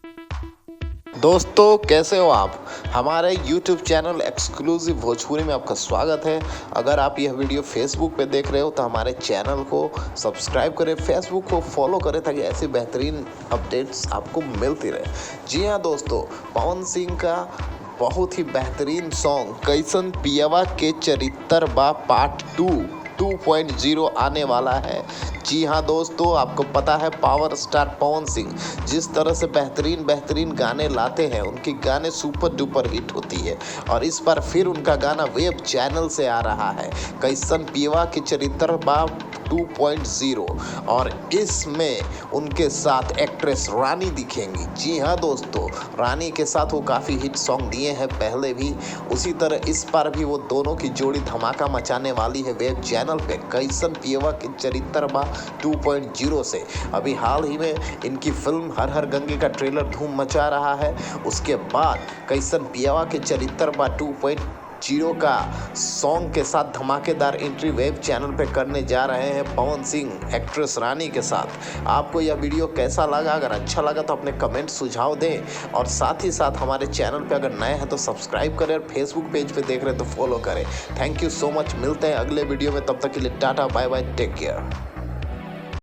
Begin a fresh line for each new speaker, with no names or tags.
दोस्तों कैसे हो आप। हमारे YouTube चैनल एक्सक्लूसिव भोजपुरी में आपका स्वागत है। अगर आप यह वीडियो फेसबुक पे देख रहे हो तो हमारे चैनल को सब्सक्राइब करें, फेसबुक को फॉलो करें ताकि ऐसी बेहतरीन अपडेट्स आपको मिलती रहे। जी हाँ दोस्तों, पवन सिंह का बहुत ही बेहतरीन सॉन्ग कैसन पियवा के चरित्र बा पार्ट 2.0 आने वाला है। जी हाँ दोस्तों, आपको पता है पावर स्टार पवन सिंह जिस तरह से बेहतरीन गाने लाते हैं, उनके गाने सुपर डुपर हिट होती है। और इस बार फिर उनका गाना वेब चैनल से आ रहा है, कैसन पियवा के चरित्र बा 2.0, और इसमें उनके साथ एक्ट्रेस रानी दिखेंगी। जी हाँ दोस्तों, रानी के साथ वो काफ़ी हिट सॉन्ग दिए हैं पहले भी, उसी तरह इस बार भी वो दोनों की जोड़ी धमाका मचाने वाली है वेब चैनल पे कैसन पियवा के चरित्र बा 2.0 से। अभी हाल ही में इनकी फिल्म हर हर गंगे का ट्रेलर धूम मचा रहा है। उसके बाद कैसन पियवा के चरित्र बा 2.0 का सॉन्ग के साथ धमाकेदार एंट्री वेब चैनल पे करने जा रहे हैं पवन सिंह एक्ट्रेस रानी के साथ। आपको यह वीडियो कैसा लगा? अगर अच्छा लगा तो अपने कमेंट सुझाव दें, और साथ ही साथ हमारे चैनल पे अगर नए हैं तो सब्सक्राइब करें, और फेसबुक पेज पे देख रहे हैं तो फॉलो करें। Thank you so much. मिलते हैं अगले वीडियो में, तब तक के लिए tata bye bye, take care.